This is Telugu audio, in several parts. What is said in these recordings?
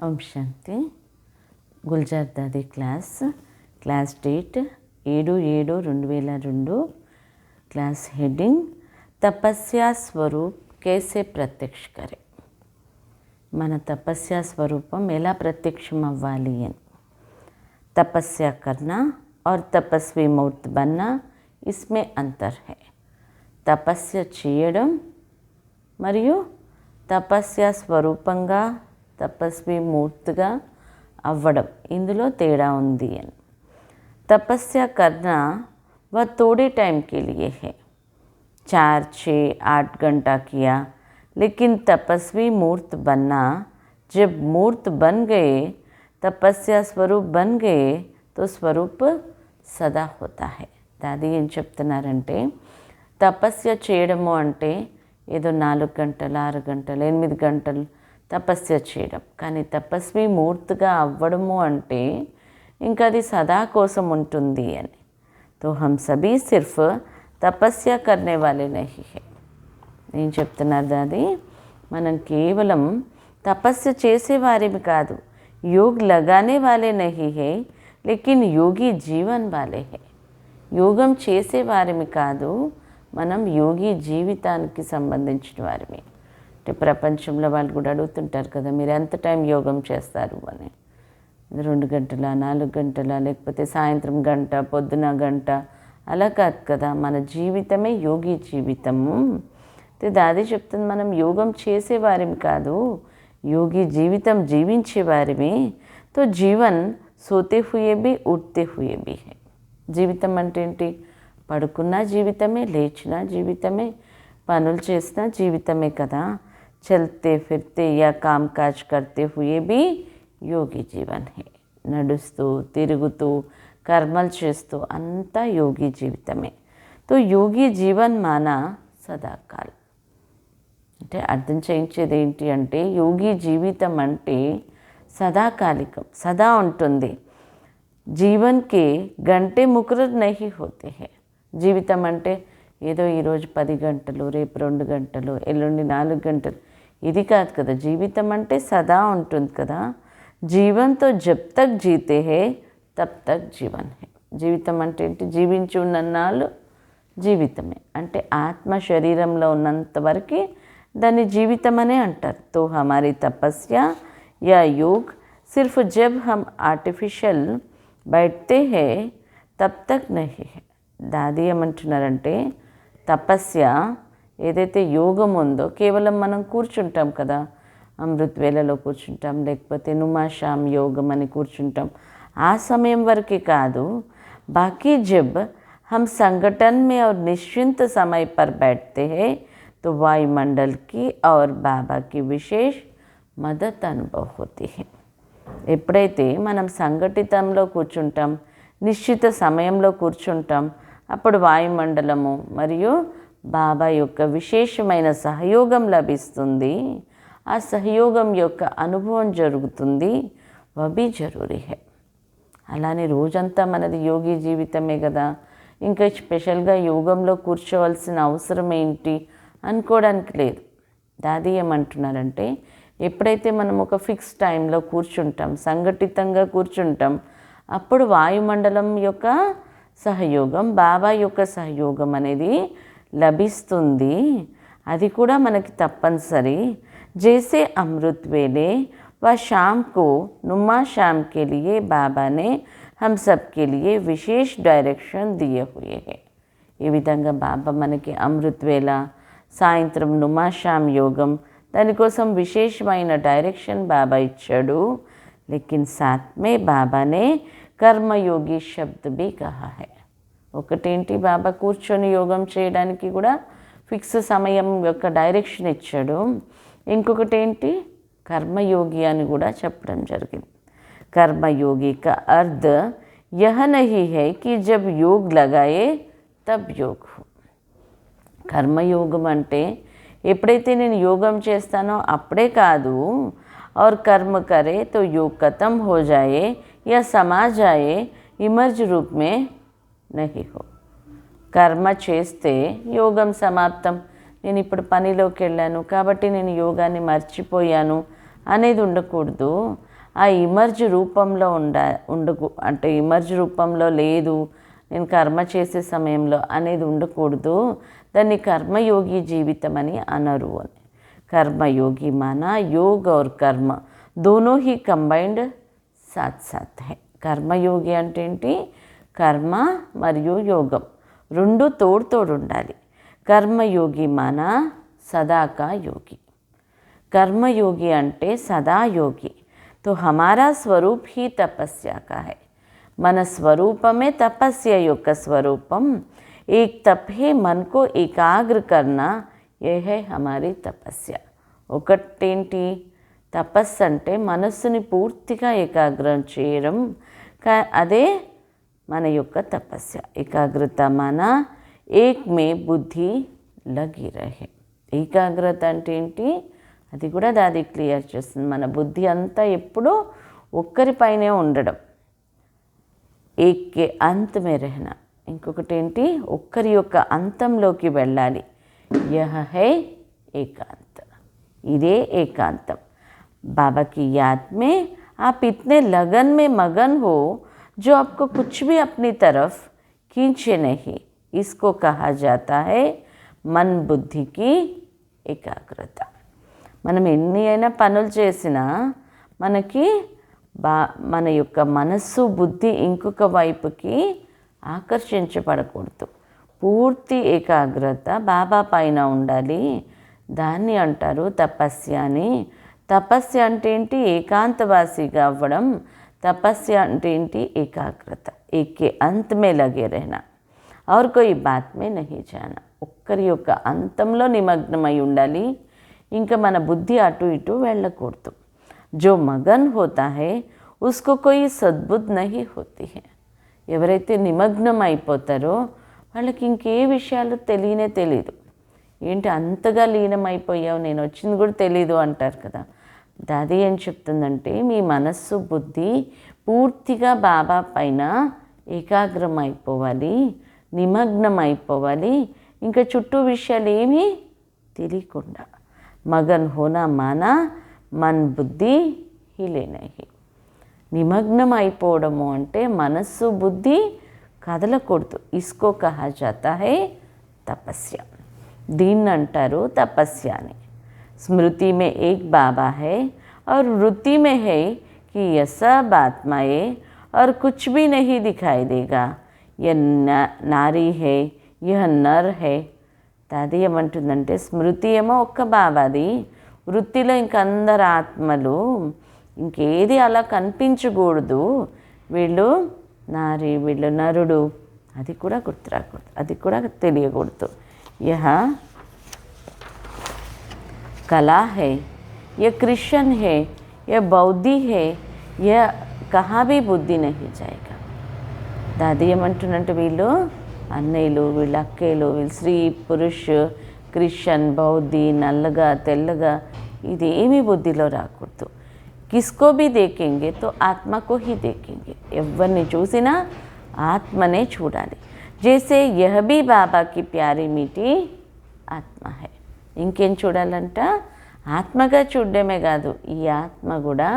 ఓం శాంతి. Gulzar Dadi class date 7/7/2002. Class heading తపస్యా స్వరూప్ కేసే ప్రత్యక్ష కరే. మన తపస్యా స్వరూపం ఎలా ప్రత్యక్షం అవ్వాలి అని. తపస్య కర్నా और తపస్వి మూర్త్ బన్నా ఇస్మే అంతర్ హై. తపస్య చేయడం మరియు తపస్య స్వరూపంగా తపస్వి మూర్తిగా అవ్వడం, ఇందులో తేడా ఉంది అని. तपस्या करना वह थोड़े टाइम के लिए है, 4, 6, 8 घंटा किया, लेकिन तपस्वी मूर्त बनना, जब मूर्त बन गए, तपस्या स्वरूप बन गए, तो स्वरूप सदा होता है. దాది ఏం చెప్తున్నారంటే, తపస్య చేయడము అంటే ఏదో 4 గంటలు 6 గంటలు 8 గంటలు తపస్య చేయడం, కానీ తపస్వి మూర్తిగా అవ్వడము అంటే ఇంకా అది సదా కోసం ఉంటుంది అని. తో హమ్ సభీ సిర్ఫ్ తపస్య కర్నే వాలే నహీ హై. ఏం చెప్తున్నారు దాది, మనం కేవలం తపస్య చేసేవారేమి కాదు, యోగ్ లగానే వాలే నహీ హై, లేకిన్ యోగి జీవన్ వాలే హై. యోగం చేసేవారేమి కాదు, మనం యోగి జీవితానికి సంబంధించిన వారిమి. అంటే ప్రపంచంలో వాళ్ళు కూడా అడుగుతుంటారు కదా, మీరు ఎంత టైం యోగం చేస్తారు అని. 2 గంటల 4 గంటల, లేకపోతే సాయంత్రం గంట, పొద్దున గంట, అలా కాదు కదా. మన జీవితమే యోగి జీవితము. దాది చెప్తుంది, మనం యోగం చేసేవారిమి కాదు, యోగి జీవితం జీవించేవారిమి. తో జీవన్ సోతే హుయే భీ ఉఠతే హుయే భీ హై. జీవితం అంటే ఏంటి? పడుకున్న జీవితమే, లేచిన జీవితమే, పనులు చేసిన జీవితమే కదా. చల్తే ఫిర్తే యా కామ్ కాజ్ కర్తే హుయే భీ యోగి జీవన్ హే. నడుస్తూ తిరుగుతూ కర్మలు చేస్తూ అంతా యోగి జీవితమే. తో యోగి జీవన్ మాన సదాకాల్. అంటే అర్థం చేయించేది ఏంటి అంటే, యోగి జీవితం అంటే సదాకాలికం, సదా ఉంటుంది. జీవన్కి గంటే ముకరర్ నహీ హోతే హై. జీవితం అంటే ఏదో ఈరోజు 10 గంటలు, రేపు 2 గంటలు, ఎల్లుండి 4 గంటలు, ఇది కాదు కదా. జీవితం అంటే సదా ఉంటుంది కదా. జీవన్తో జబ్ తక్ జీతే హే తబ్ తక్ జీవన్ హే. జీవితం అంటే ఏంటి? జీవించి ఉన్నన్నాళ్ళు జీవితమే. అంటే ఆత్మ శరీరంలో ఉన్నంత వరకు దాన్ని జీవితం అనే అంటారు. తో హమారీ తపస్య యా యోగ్ సిర్ఫ్ జబ్ హమ్ ఆర్టిఫిషియల్ బైఠతే హే తబ్ తక్ నహీ హై. దాది ఏమంటున్నారంటే, తపస్య ఏదైతే యోగం ఉందో, కేవలం మనం కూర్చుంటాం కదా, అమృత్ వేళలో కూర్చుంటాం, లేకపోతే నుమాషాం యోగం అని కూర్చుంటాం, ఆ సమయం వరకే కాదు. బాకీ జబ్ हम संगठन में और निश्चिंत समय पर बैठते हैं, तो वायुमंडल की और बाबा की विशेष मदद अनुभव होती है. ఎప్పుడైతే మనం సంఘటితంలో కూర్చుంటాం, నిశ్చిత సమయంలో కూర్చుంటాం, అప్పుడు వాయుమండలము మరియు బాబా యొక్క విశేషమైన సహయోగం లభిస్తుంది. ఆ సహయోగం యొక్క అనుభవం జరుగుతుంది. వబీ జరూరీ హై. అలానే రోజంతా మనది యోగి జీవితమే కదా, ఇంకా స్పెషల్గా యోగంలో కూర్చోవలసిన అవసరం ఏంటి అనుకోవడానికి లేదు. దాది ఏమంటున్నారంటే, ఎప్పుడైతే మనం ఒక ఫిక్స్ టైంలో కూర్చుంటాం, సంఘటితంగా కూర్చుంటాం, అప్పుడు వాయుమండలం యొక్క సహయోగం, బాబా యొక్క సహయోగం అనేది లభిస్తుంది. అది కూడా మనకి తప్పనిసరి. जैसे अमृत वेले व शाम को नुमा शाम के लिए बाबा ने हम सब के लिए विशेष डायरेक्शन दिए हुए हैं. ఈ విధంగా బాబా మనకి అమృత్ వేళ, సాయంత్రం నుమాషాం యోగం, దానికోసం విశేషమైన డైరెక్షన్ బాబా ఇచ్చాడు. లేకిన్ సాత్ మే బాబానే కర్మయోగి శబ్ద భీ కహా హై. ఒకటేంటి, బాబా కూర్చొని యోగం చేయడానికి కూడా ఫిక్స్ సమయం యొక్క డైరెక్షన్ ఇచ్చాడు. ఇంకొకటి ఏంటి, కర్మయోగి అని కూడా చెప్పడం జరిగింది. కర్మయోగి కా అర్థ్ యహ నహీ హై కి జబ్ యోగ్ లగాయే తబ్ యోగ్ హో. కర్మయోగం అంటే ఎప్పుడైతే నేను యోగం చేస్తానో అప్పుడే కాదు. और कर्म करे तो योग खत्म हो जाए या समा जाए, इमर्ज रूप में नहीं हो. కర్మ చేస్తే యోగం సమాప్తం. నేను ఇప్పుడు పనిలోకి వెళ్ళాను కాబట్టి నేను యోగాన్ని మర్చిపోయాను అనేది ఉండకూడదు. ఆ ఇమర్జ్ రూపంలో అంటే ఇమర్జ్ రూపంలో లేదు, నేను కర్మ చేసే సమయంలో అనేది ఉండకూడదు. దాన్ని కర్మయోగి జీవితం అని అనరు అని. कर्मयोगी माना योग और कर्म दोनों ही कंबाइंड साथ साथ है. कर्मयोगी అంటే ఏంటి? కర్మ మరియు యోగం రెండు తోడు ఉండాలి. कर्मयोगी माना सदा का योगी. कर्मयोगी అంటే सदा योगी. तो हमारा स्वरूप ही तपस्या का है. मन स्वरूपमे तपस्या యొక్క స్వరూపం. एक तप है मन को एकाग्र करना, ఏ హే హమారీ తపస్య. ఒకటేంటి? తపస్సు అంటే మనస్సుని పూర్తిగా ఏకాగ్రం చేయడం, అదే మన యొక్క తపస్య. ఏకాగ్రత మన ఏక్ మే బుద్ధి లగి రహే. ఏకాగ్రత అంటే ఏంటి? అది కూడా దాది క్లియర్ చేస్తుంది. మన బుద్ధి అంతా ఎప్పుడూ ఒక్కరిపైనే ఉండడం. ఏకే అంత్ మే రహనా. ఇంకొకటి ఏంటి? ఒక్కరి యొక్క అంతంలోకి వెళ్ళాలి. यह है एकांत. इदे एकांतम. बाबा की याद में आप इतने लगन में मगन हो जो आपको कुछ भी अपनी तरफ खींचे नहीं. इसको कहा जाता है मन बुद्धि की ఏకాగ్రత. మనం ఎన్ని అయినా పనులు చేసినా మనకి మన యొక్క మనస్సు బుద్ధి ఇంకొక వైపుకి ఆకర్షించబడకూడదు. పూర్తి ఏకాగ్రత బాబా పైన ఉండాలి. దాన్ని అంటారు తపస్య అని. తపస్య అంటే ఏంటి? ఏకాంతవాసిగా అవ్వడం. తపస్య అంటే ఏంటి? ఏకాగ్రత. ఏకే అంత్ మే లగే रहना और कोई बात में नहीं जाना. ఒక్కరి యొక్క అంతంలో నిమగ్నమై ఉండాలి. ఇంకా మన బుద్ధి అటు ఇటు వెళ్ళకూడదు. जो मगन होता है उसको कोई सद्बुद्धि नहीं होती है. ఎవరైతే నిమగ్నం అయిపోతారో వాళ్ళకి ఇంకే విషయాలు తెలియదు. ఏంటి అంతగా లీనమైపోయావు, నేను వచ్చింది కూడా తెలీదు అంటారు కదా. దాది ఏం చెప్తుందంటే మీ మనస్సు బుద్ధి పూర్తిగా బాబా పైన ఏకాగ్రం అయిపోవాలి, నిమగ్నం అయిపోవాలి. ఇంకా చుట్టూ విషయాలు ఏమీ తెలియకుండా. మగన్ హోనా మానా మన్ బుద్ధి हिले नहीं. నిమగ్నం అయిపోవడము అంటే మనస్సు బుద్ధి కదలకూడదు. ఇస్కో కహా జాతా హై తపస్య. దీన్ని అంటారు తపస్య అని. స్మృతి మే ఏక్ బాబా హై और वृत्ति में है कि यह सब आत्माएं और कुछ भी नहीं दिखाई देगा. यह नारी है, यह नर है. దాది ఏమంటుందంటే స్మృతి ఏమో ఒక్క బాబాది, వృత్తిలో ఇంకందరు ఆత్మలు, ఇంకేది అలా కనిపించకూడదు. వీళ్ళు నారి, వీళ్ళు నరుడు, అది కూడా గుర్తు రాకూడదు, అది కూడా తెలియకూడదు. యహ కళా హై, यह क्रिश्चियन है, यह बौद्धि है, यह कहाँ भी बुद्धि नहीं जाएगा. దాది ఏమంటున్నంటే వీళ్ళు అన్నయ్యలు, వీళ్ళు అక్కయ్యలు, వీళ్ళు స్త్రీ పురుష్, క్రిస్టియన్, బౌద్ధి, నల్లగా తెల్లగా, ఇది ఏమీ బుద్ధిలో రాకూడదు. కిస్కో భీ దేఖేంగే తో ఆత్మకో హీ దేఖేంగే. ఎవరిని చూసినా ఆత్మనే చూడాలి. జైసే యహ భీ బాబా కి ప్యారీ మీఠీ ఆత్మ హై. ఇంకేం చూడాలంట? ఆత్మగా చూడడమే కాదు, ఈ ఆత్మ కూడా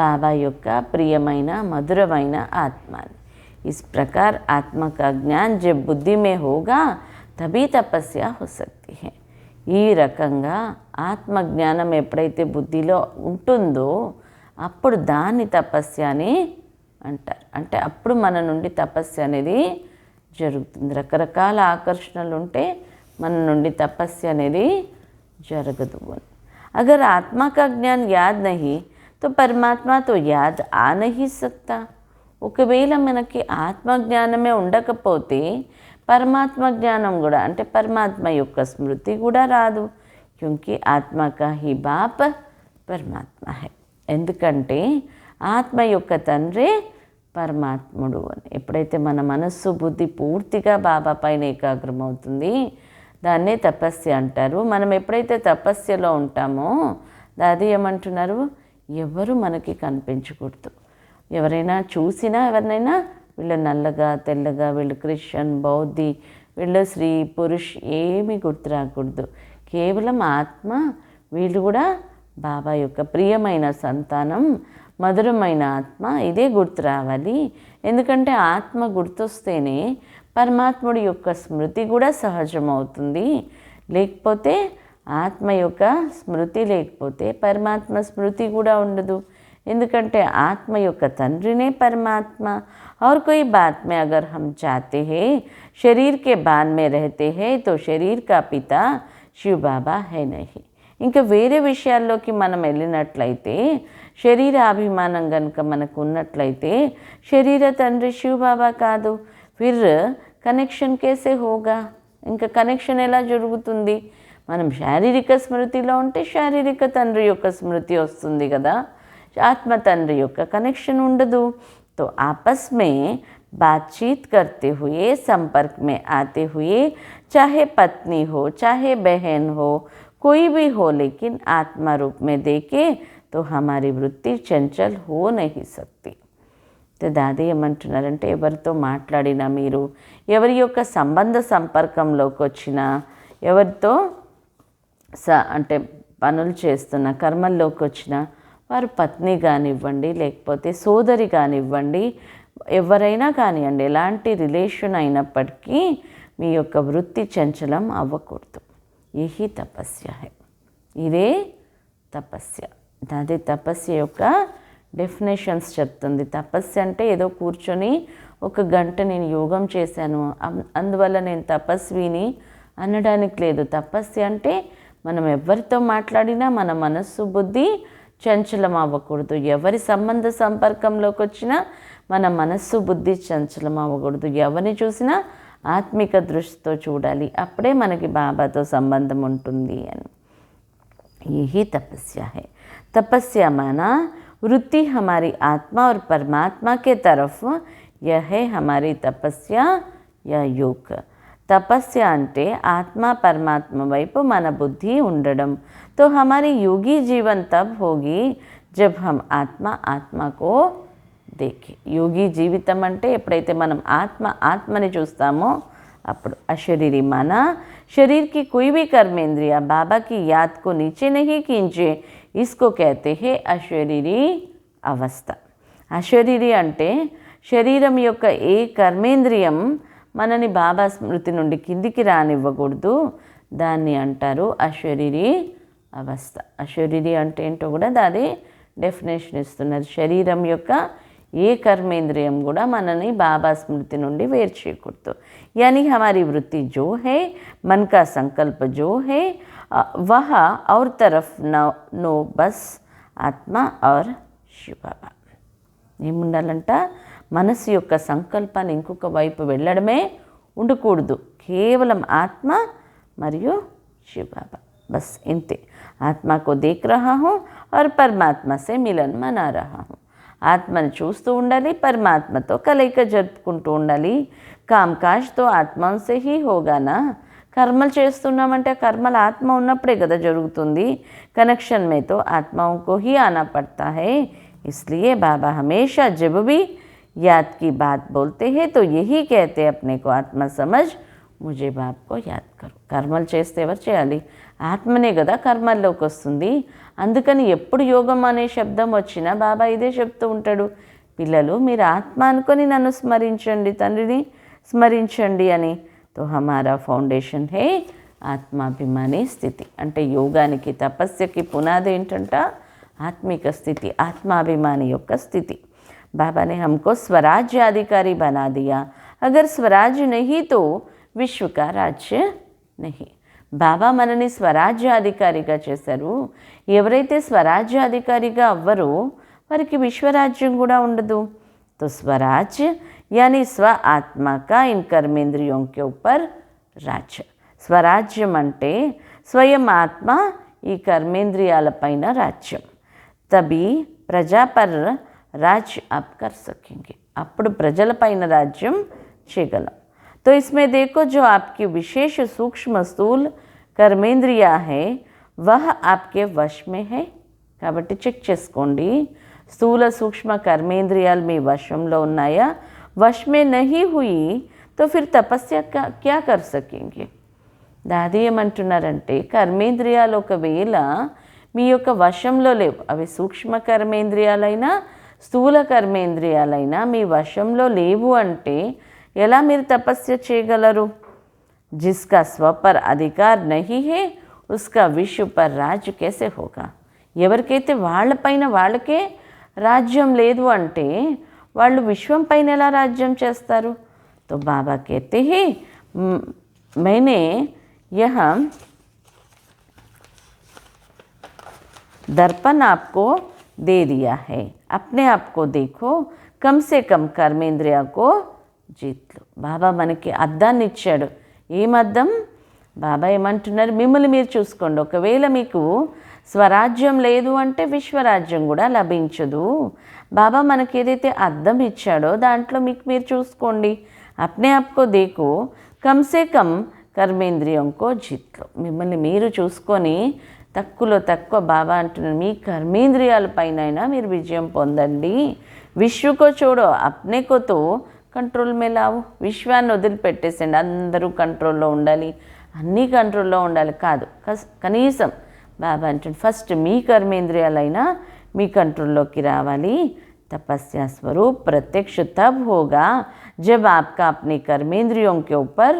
బాబా యొక్క ప్రియమైన మధురమైన ఆత్మ. इस प्रकार आत्मा का ज्ञान जब बुद्धि में होगा तभी तपस्या हो सकती है. ఈ రకంగా ఆత్మజ్ఞానం ఎప్పుడైతే బుద్ధిలో ఉంటుందో అప్పుడు దాన్ని తపస్య అని అంటారు. అంటే అప్పుడు మన నుండి తపస్య అనేది జరుగుతుంది. రకరకాల ఆకర్షణలు ఉంటే మన నుండి తపస్య అనేది జరగదు. अगर आत्मा का ज्ञान याद नहीं तो परमात्मा तो याद आ नहीं सकता. ఒకవేళ మనకి ఆత్మజ్ఞానమే ఉండకపోతే పరమాత్మ జ్ఞానం కూడా అంటే పరమాత్మ యొక్క స్మృతి కూడా రాదు. క్యూంకి ఆత్మ కా హీ బాప్ పరమాత్మ హై. ఎందుకంటే ఆత్మ యొక్క తండ్రే పరమాత్ముడు అని. ఎప్పుడైతే మన మనస్సు బుద్ధి పూర్తిగా బాబా పైన ఏకాగ్రం అవుతుంది, దాన్నే తపస్య అంటారు. మనం ఎప్పుడైతే తపస్యలో ఉంటామో దాది ఏమంటున్నారు? ఎవరు మనకి కనిపించకూడదు. ఎవరైనా చూసినా, ఎవరినైనా వీళ్ళు నల్లగా తెల్లగా, వీళ్ళు క్రిస్టియన్, బౌద్ధి, వీళ్ళు స్త్రీ పురుష్ ఏమీ గుర్తు రాకూడదు. కేవలం ఆత్మ, వీళ్ళు కూడా బాబా యొక్క ప్రియమైన సంతానం, మధురమైన ఆత్మ, ఇదే గుర్తు రావాలి. ఎందుకంటే ఆత్మ గుర్తొస్తేనే పరమాత్ముడి యొక్క స్మృతి కూడా సహజమవుతుంది. లేకపోతే ఆత్మ యొక్క స్మృతి లేకపోతే పరమాత్మ స్మృతి కూడా ఉండదు. ఎందుకంటే ఆత్మ యొక్క తండ్రినే పరమాత్మ. और कोई बात में अगर हम चाहते हैं शरीर के बांध में रहते हैं तो शरीर का पिता शिव बाबा है नहीं. ఇంకా వేరే విషయాల్లోకి మనం వెళ్ళినట్లయితే శరీర అభిమానం కనుక మనకు ఉన్నట్లయితే శరీర తండ్రి శివ బాబా కాదు. ఫిర్ కనెక్షన్ కేసే హోగా, ఇంకా కనెక్షన్ ఎలా జరుగుతుంది? మనం శారీరక స్మృతిలో ఉంటే శారీరక తండ్రి యొక్క స్మృతి వస్తుంది కదా, ఆత్మ తండ్రి యొక్క కనెక్షన్ ఉండదు. तो आपस में बातचीत करते हुए संपर्क में आते हुए चाहे पत्नी हो चाहे बहन हो कोई भी हो, लेकिन आत्मा रूप में देखे तो हमारी वृत्ति चंचल हो नहीं सकती. तो दादी ఏమంటున్నారంటే ఎవరితో మాట్లాడినా మీరు ఎవరి యొక్క సంబంధ సంపర్కంలోకి వచ్చినా ఎవరితో అంటే పనులు చేస్తున్న కర్మల్లోకి వచ్చినా వారు పత్ని కానివ్వండి లేకపోతే సోదరి కానివ్వండి ఎవరైనా కానివ్వండి ఎలాంటి రిలేషన్ అయినప్పటికీ మీ యొక్క వృత్తి చంచలం అవ్వకూడదు. యహీ తపస్య హై, ఇదే తపస్య. అదే తపస్య యొక్క డెఫినేషన్స్ చెప్తుంది. తపస్య అంటే ఏదో కూర్చొని 1 గంట నేను యోగం చేశాను అందువల్ల నేను తపస్విని అనడానికి లేదు. తపస్య అంటే మనం ఎవరితో మాట్లాడినా మన మనస్సు బుద్ధి చంచలం అవ్వకూడదు. ఎవరి సంబంధ సంపర్కంలోకి వచ్చినా మన మనస్సు బుద్ధి చంచలం అవ్వకూడదు. ఎవరిని చూసినా ఆత్మిక దృష్టితో చూడాలి, అప్పుడే మనకి బాబాతో సంబంధం ఉంటుంది అని. यही तपस्या है. तपस्या माना वृत्ति हमारी आत्मा और परमात्मा के तरफ, यह है हमारी तपस्या या योग. तपस्या అంటే आत्मा परमात्मा వైపు మన బుద్ధి ఉండడం. तो हमारी योगी जीवन तब होगी जब हम आत्मा को देखें. योगी జీవితం అంటే ఎప్పుడైతే మనం ఆత్మని చూస్తామో అప్పుడు. अशरीरी माना शरीर की कोई भी कर्मेंद्रिया बाबा की याद को नीचे नहीं खींचे, इसको कहते हैं अशरीरी अवस्था. అశరీరి అంటే శరీరం యొక్క ఏ కర్మేంద్రియం మనని బాబా స్మృతి నుండి కిందికి రానివ్వకూడదు, దాన్ని అంటారు అశరీరి అవస్థ. అశరీరి అంటే ఏంటో కూడా దాని డెఫినేషన్ ఇస్తున్నారు. శరీరం యొక్క ఏ కర్మేంద్రియం కూడా మనని బాబా స్మృతి నుండి వేరు చేయకూడదు. यानी हमारी वृत्ति जो है, मन का संकल्प जो है, वह और तरफ नो बस आत्मा और शिव बाबा. ఏముండాలంట? మనసు యొక్క సంకల్పాన్ని ఇంకొక వైపు వెళ్ళడమే ఉండకూడదు. కేవలం ఆత్మ మరియు శివ బాబా, బస్ ఇంతే. ఆత్మ को देख रहा हूँ और परमात्मा से मिलन मना रहा हूँ. ఆత్మను చూస్తూ ఉండాలి, పరమాత్మతో కలయిక జరుపుకుంటూ ఉండాలి. కామ్కాజ్తో ఆత్మసే హీ హోగానా. కర్మలు చేస్తున్నామంటే కర్మలు ఆత్మ ఉన్నప్పుడే కదా జరుగుతుంది. కనెక్షన్ మే తో ఆత్మాओं को ही आना पड़ता है. इसलिए बाबा हमेशा जब भी याद की बात बोलते हैं तो यही कहते अपने को आत्मा समझ, मुझे बाप को याद करो. కర్మలు చేస్తే ఎవరు చేయాలి? ఆత్మనే కదా కర్మల్లోకి వస్తుంది. అందుకని ఎప్పుడు యోగం అనే శబ్దం వచ్చినా బాబా ఇదే చెప్తూ ఉంటాడు, పిల్లలు మీరు ఆత్మ అనుకొని నన్ను స్మరించండి, తండ్రిని స్మరించండి అని. తో హమారా ఫౌండేషన్ హే ఆత్మాభిమాని స్థితి. అంటే యోగానికి తపస్యకి పునాది ఏంటంట? ఆత్మిక స్థితి, ఆత్మాభిమాని యొక్క స్థితి. बाबा ने हमको स्वराज्य अधिकारी बना दिया. अगर स्वराज्य नहीं तो विश्व का राज्य नहीं. బాబా మనని స్వరాజ్యాధికారిగా చేశారు. ఎవరైతే స్వరాజ్యాధికారిగా అవ్వరో వారికి విశ్వరాజ్యం కూడా ఉండదు. तो स्वराज्य यानी स्व आत्मा का इन कर्मेंद्रियों के ऊपर राज्य. స్వరాజ్యం అంటే స్వయం ఆత్మ ఈ కర్మేంద్రియాలపైన రాజ్యం. तभी प्रजा पर राज्य आप कर सकेंगे. అప్పుడు ప్రజలపైన రాజ్యం చేయగలం. तो इसमें देखो जो आपकी विशेष सूक्ष्म स्थूल कर्मेंद्रिया है वह आपके वश में है. కాబట్టి చెక్ చేసుకోండి, స్థూల సూక్ష్మ కర్మేంద్రియాలు మీ వశంలో ఉన్నాయా? वश में नहीं हुई तो फिर तपस्या क्या कर सकेंगे. దాది ఏమంటున్నారంటే కర్మేంద్రియాలు ఒకవేళ మీ యొక్క వశంలో లేవు. అవి సూక్ష్మ కర్మేంద్రియాలైనా స్థూల కర్మేంద్రియాలైనా మీ వశంలో లేవు అంటే ఎలా మీరు తపస్య చేయగలరు? జిస్కా స్వపర్ అధికార్ నహీ హే ఉస్కా విశ్వ పర్ రాజ్ కేసే హోగా. ఎవరికైతే వాళ్ళపైన వాళ్ళకే రాజ్యం లేదు అంటే వాళ్ళు విశ్వం పైన ఎలా రాజ్యం చేస్తారు? తో బాబా कहते हैं मैंने यह दर्पण आपको दे दिया है, अपने आप को देखो, कम से कम कर्मेंद्रिया को जीत लो. బాబా మనకి అద్దాన్ని ఇచ్చాడు. ఏం అద్దం? బాబా ఏమంటున్నారు? మిమ్మల్ని మీరు చూసుకోండి. ఒకవేళ మీకు స్వరాజ్యం లేదు అంటే విశ్వరాజ్యం కూడా లభించదు. బాబా మనకి ఏదైతే అద్దం ఇచ్చాడో దాంట్లో మీకు మీరు చూసుకోండి. అప్నే ఆప్కో దేకో కమ్సే కమ్ కర్మేంద్రియంకో జీత్లో. మిమ్మల్ని మీరు చూసుకొని తక్కువలో తక్కువ బాబా అంటున్నారు మీ కర్మేంద్రియాల పైన మీరు విజయం పొందండి. విశ్వకో చూడో అప్నేకోతో కంట్రోల్ మేలావు. విశ్వాన్ని వదిలిపెట్టేసండి. అందరూ కంట్రోల్లో ఉండాలి, అన్నీ కంట్రోల్లో ఉండాలి కాదు. కనీసం బాబా అంటుంది ఫస్ట్ మీ కర్మేంద్రియాలైనా మీ కంట్రోల్లోకి రావాలి. तपस्या स्वरूप प्रत्यक्ष तब होगा जब आपका अपने कर्मेंद्रियों के ऊपर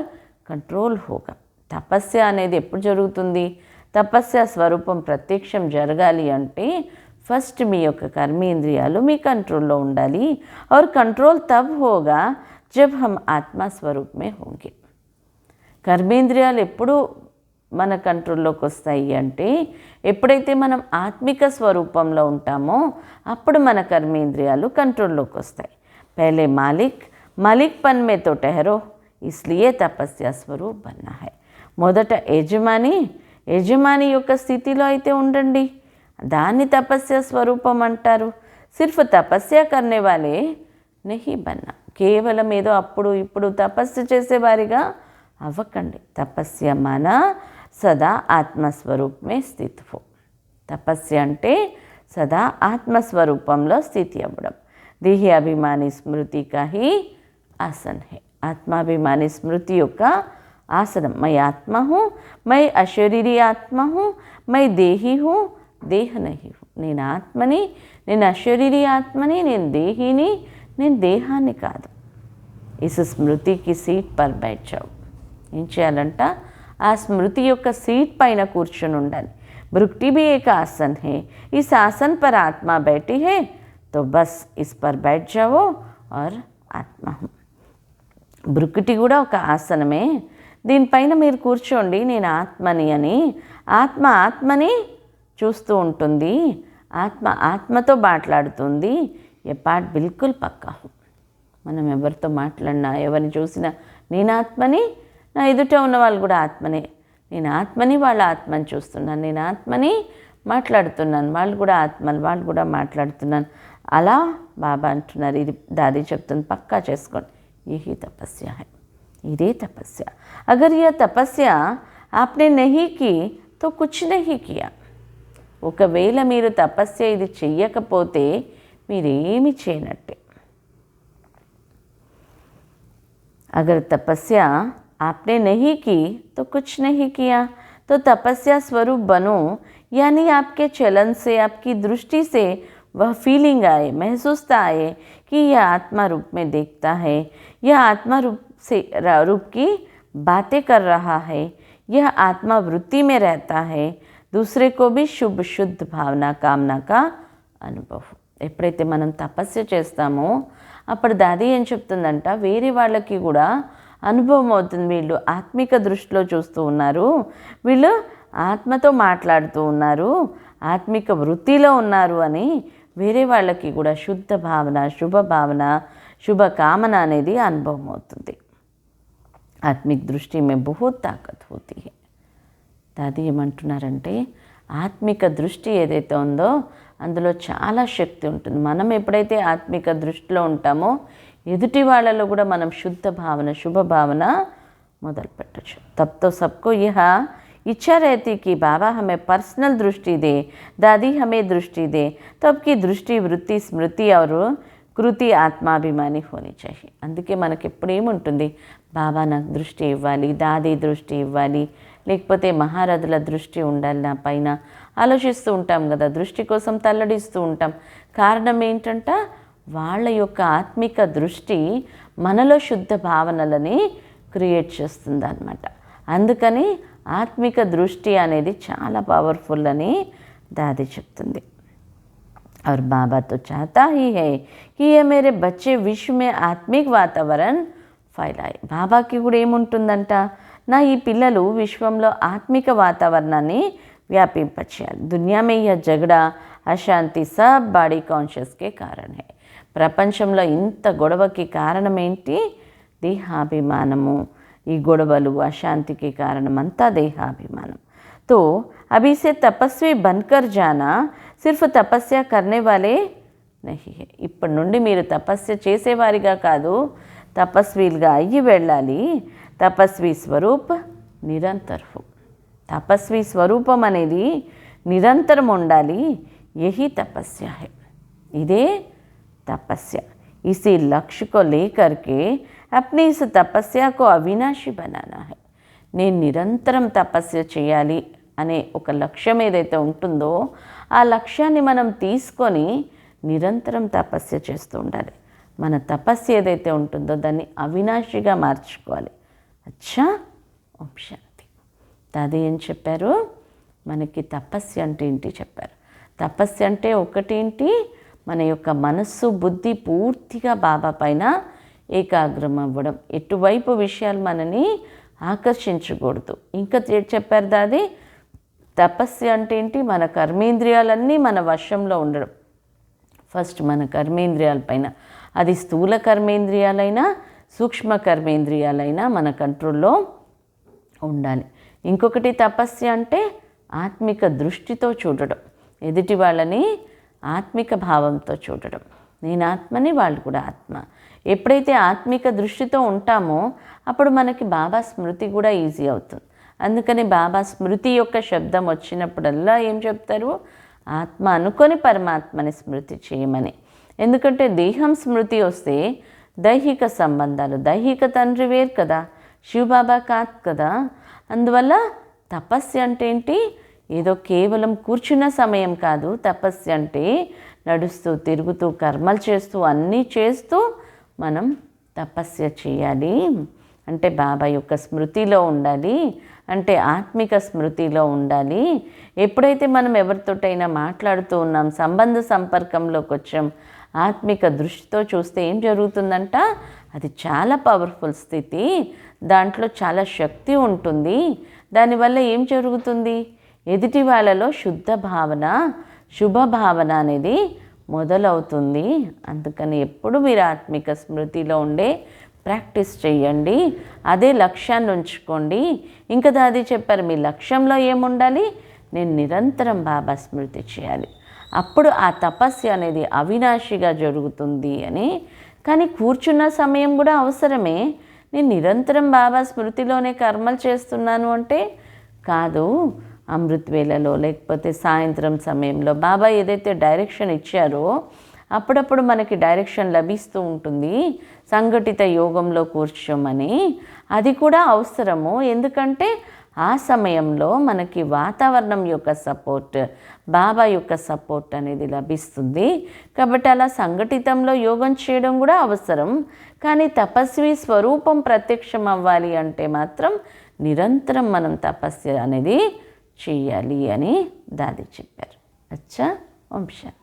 कंट्रोल होगा. తపస్య అనేది ఎప్పుడు జరుగుతుంది? తపస్య స్వరూపం ప్రత్యక్షం జరగాలి అంటే ఫస్ట్ మీ యొక్క కర్మేంద్రియాలు మీ కంట్రోల్లో ఉండాలి. और कंट्रोल तब होगा जब हम आत्मा स्वरूप में होंगे. కర్మేంద్రియాలు ఎప్పుడు మన కంట్రోల్లోకి వస్తాయి అంటే ఎప్పుడైతే మనం ఆత్మిక స్వరూపంలో ఉంటామో అప్పుడు మన కర్మేంద్రియాలు కంట్రోల్లోకి వస్తాయి. పహలే మాలిక్ పన్ మే తో టహరో ఇస్లియే తపస్య స్వరూప్ బన్నా హై. మొదట యజమాని యొక్క స్థితిలో అయితే ఉండండి, దాన్ని తపస్య స్వరూపం అంటారు. సిర్ఫ్ తపస్య కర్నే వాలే నహీ బన్నా. కేవలం ఏదో అప్పుడు ఇప్పుడు తపస్సు చేసేవారిగా అవ్వకండి. తపస్య మన సదా ఆత్మస్వరూపమే స్థిత్ హో. తపస్య అంటే సదా ఆత్మస్వరూపంలో స్థితి అవ్వడం. దేహి అభిమాని స్మృతి కా హీ ఆసన్ హే. ఆత్మాభిమాని స్మృతి యొక్క ఆసనం. మై ఆత్మ హూ, మై అశరీరీ ఆత్మ హూ, మై దేహి హూ, దేహ నహీ హూ. నేను ఆత్మని, నేను అశరీరీ ఆత్మని, నేను దేహిని, నేను దేహాన్ని కాదు. ఇస్ స్మృతికి సీట్ పర్ బైఠ్ జాओ. ఏం చేయాలంట? ఆ స్మృతి యొక్క సీట్ పైన కూర్చొని ఉండాలి. भ्रुकुटी भी एक आसन है, इस आसन पर आत्मा बैठी है तो बस इस पर बैठ जाओ और आत्मा हूँ. భ్రుకుటి కూడా ఒక ఆసనమే. దీనిపైన మీరు కూర్చోండి, నేను ఆత్మని అని. ఆత్మని చూస్తూ ఉంటుంది, ఆత్మతో మాట్లాడుతుంది. ఏ పాట బిల్కుల్ పక్కా. మనం ఎవరితో మాట్లాడినా ఎవరిని చూసినా నేను ఆత్మని, నా ఎదుట ఉన్న వాళ్ళు కూడా ఆత్మనే. నేను ఆత్మని, వాళ్ళ ఆత్మని చూస్తున్నాను. నేను ఆత్మని మాట్లాడుతున్నాను, వాళ్ళు కూడా ఆత్మలు, వాళ్ళు కూడా మాట్లాడుతున్నాను. అలా బాబా అంటున్నారు. ఇది దాది చెప్తుంది, పక్కా చేసుకోండి. यही तपस्या है, इधे तपस्या. अगर यह तपस्या आपने नहीं की तो कुछ नहीं किया. ఒకవేళ మీరు తపస్య ఇది చెయ్యకపోతే మీరేమి చేయనట్టే. अगर तपस्या आपने नहीं की तो कुछ नहीं किया. तो तपस्या स्वरूप बनो, यानी आपके चलन से, आपकी दृष्टि से वह फीलिंग आए, महसूसता आए कि यह आत्मा रूप में देखता है, यह आत्मा रूप की बातें कर रहा है, यह आत्मा वृत्ति में रहता है, दूसरे को भी शुभ शुद्ध भावना कामना का అనుభవం. ఎప్పుడైతే మనం తపస్య చేస్తామో అప్పుడు దాది ఏం చెప్తుందంట, వేరే వాళ్ళకి కూడా అనుభవం అవుతుంది. వీళ్ళు ఆత్మిక దృష్టిలో చూస్తూ ఉన్నారు, వీళ్ళు ఆత్మతో మాట్లాడుతూ ఉన్నారు, ఆత్మిక వృత్తిలో ఉన్నారు అని వేరే వాళ్ళకి కూడా శుద్ధ భావన, శుభ భావన, శుభ కామన అనేది అనుభవం అవుతుంది. ఆత్మిక దృష్టి మే బహుత్ తాకత్ హోతీ హై. దాది ఏమంటున్నారంటే ఆత్మిక దృష్టి ఏదైతే ఉందో అందులో చాలా శక్తి ఉంటుంది. మనం ఎప్పుడైతే ఆత్మిక దృష్టిలో ఉంటామో ఎదుటి వాళ్ళలో కూడా మనం శుద్ధ భావన, శుభ భావన మొదలు పెట్టచ్చు. తబ్ తో సబ్కో యహ इच्छा रहती कि बाबा हमें पर्सनल दृष्टि दे, दादी हमें दृष्टि दे. तो आपकी दृष्टि, वृत्ति, स्मृति और కృతి ఆత్మాభిమాని హోని చాహి. అందుకే మనకి ఎప్పుడు ఏముంటుంది, బాబా నాకు దృష్టి ఇవ్వాలి, దాది దృష్టి ఇవ్వాలి, లేకపోతే మహారథుల దృష్టి ఉండాలి నా పైన ఆలోచిస్తూ ఉంటాం కదా, దృష్టి కోసం తల్లడిస్తూ ఉంటాం. కారణం ఏంటంట, వాళ్ళ యొక్క ఆత్మిక దృష్టి మనలో శుద్ధ భావనలని క్రియేట్ చేస్తుంది అన్నమాట. అందుకని ఆత్మిక దృష్టి అనేది చాలా పవర్ఫుల్ అని దాది చెప్తుంది. और बाबा तो चाहता ही है कि ये मेरे बच्चे विश्व में आत्मिक वातावरण फैलाए. బాబాకి కూడా ఏముంటుందంట, నా ఈ పిల్లలు విశ్వంలో ఆత్మిక వాతావరణాన్ని వ్యాపింపచేయాలి. దునియా మే యహ్ జగడా అశాంతి సబ్ బాడీ కాన్షియస్కే కారణం హై. ప్రపంచంలో ఇంత గొడవకి కారణం ఏంటి, దేహాభిమానము. ఈ గొడవలు అశాంతికి కారణం అంతా దేహాభిమానం. तो अभी से तपस्वी बनकर जाना सिर्फ तपस्या करने वाले नहीं है. ఇప్పటి నుండి మీరు తపస్య చేసేవారిగా కాదు, తపస్వీలుగా అయ్యి వెళ్ళాలి. తపస్వి స్వరూప్ నిరంతర్ హో. తపస్వి స్వరూపం అనేది నిరంతరం ఉండాలి. యహీ తపస్య హై. ఇదే తపస్య. इसी लक्ष्य को लेकर के अपनी इस तपस्या को अविनाशी बनाना है. నేను నిరంతరం తపస్య చేయాలి అనే ఒక లక్ష్యం ఏదైతే ఉంటుందో ఆ లక్ష్యాన్ని మనం తీసుకొని నిరంతరం తపస్య చేస్తూ ఉండాలి. మన తపస్య ఏదైతే ఉంటుందో దాన్ని అవినాశిగా మార్చుకోవాలి. అచ్చా, ఓం శాంతి. దాది ఏం చెప్పారు, మనకి తపస్య అంటే ఏంటి చెప్పారు. తపస్య అంటే ఒకటేంటి, మన యొక్క మనస్సు బుద్ధి పూర్తిగా బాబా పైన ఏకాగ్రం అవ్వడం. ఎటువైపు విషయాలు మనని ఆకర్షించకూడదు. ఇంకా చెప్పారు దాది, తపస్య అంటే ఏంటి, మన కర్మేంద్రియాలన్నీ మన వశంలో ఉండడం. ఫస్ట్ మన కర్మేంద్రియాలపైన, అది స్థూల కర్మేంద్రియాలైనా సూక్ష్మ కర్మేంద్రియాలైనా మన కంట్రోల్లో ఉండాలి. ఇంకొకటి తపస్య అంటే ఆత్మిక దృష్టితో చూడడం, ఎదుటి వాళ్ళని ఆత్మిక భావంతో చూడడం. నేను ఆత్మని, వాళ్ళు కూడా ఆత్మ. ఎప్పుడైతే ఆత్మిక దృష్టితో ఉంటామో అప్పుడు మనకి బాబా స్మృతి కూడా ఈజీ అవుతుంది. అందుకని బాబా స్మృతి యొక్క శబ్దం వచ్చినప్పుడల్లా ఏం చెప్తారు, ఆత్మ అనుకొని పరమాత్మని స్మృతి చేయమని. ఎందుకంటే దేహం స్మృతి వస్తే దైహిక సంబంధాలు, దైహిక తండ్రి వేరు కదా, శివబాబా కాదు కదా. అందువల్ల తపస్య అంటే ఏంటి, ఏదో కేవలం కూర్చున్న సమయం కాదు. తపస్య అంటే నడుస్తూ తిరుగుతూ కర్మలు చేస్తూ అన్నీ చేస్తూ మనం తపస్య చేయాలి. అంటే బాబా యొక్క స్మృతిలో ఉండాలి, అంటే ఆత్మిక స్మృతిలో ఉండాలి. ఎప్పుడైతే మనం ఎవరితోటైనా మాట్లాడుతూ ఉన్నాం, సంబంధ సంపర్కంలోకి వచ్చాం, ఆత్మిక దృష్టితో చూస్తే ఏం జరుగుతుందంట, అది చాలా పవర్ఫుల్ స్థితి. దాంట్లో చాలా శక్తి ఉంటుంది. దానివల్ల ఏం జరుగుతుంది, ఎదుటి వాళ్ళలో శుద్ధ భావన, శుభ భావన అనేది మొదలవుతుంది. అందుకని ఎప్పుడు మీరు ఆత్మిక స్మృతిలో ఉండే ప్రాక్టీస్ చేయండి. అదే లక్ష్యాన్ని ఉంచుకోండి. ఇంకా అది చెప్పారు, మీ లక్ష్యంలో ఏముండాలి, నేను నిరంతరం బాబా స్మృతి చేయాలి. అప్పుడు ఆ తపస్య అనేది అవినాశిగా జరుగుతుంది అని. కానీ కూర్చున్న సమయం కూడా అవసరమే. నేను నిరంతరం బాబా స్మృతిలోనే కర్మలు చేస్తున్నాను అంటే కాదు. అమృత్ వేళలో లేకపోతే సాయంత్రం సమయంలో బాబా ఏదైతే డైరెక్షన్ ఇచ్చారో అప్పుడప్పుడు మనకి డైరెక్షన్ లభిస్తూ ఉంటుంది. సంఘటిత యోగంలో కూర్చోమని అది కూడా అవసరము. ఎందుకంటే ఆ సమయంలో మనకి వాతావరణం యొక్క సపోర్ట్, బాబా యొక్క సపోర్ట్ అనేది లభిస్తుంది. కాబట్టి అలా సంఘటితంలో యోగం చేయడం కూడా అవసరం. కానీ తపస్వి స్వరూపం ప్రత్యక్షం అవ్వాలి అంటే మాత్రం నిరంతరం మనం తపస్య అనేది చేయాలి అని దాది చెప్పారు. అచ్చా, ఓం శాంతి.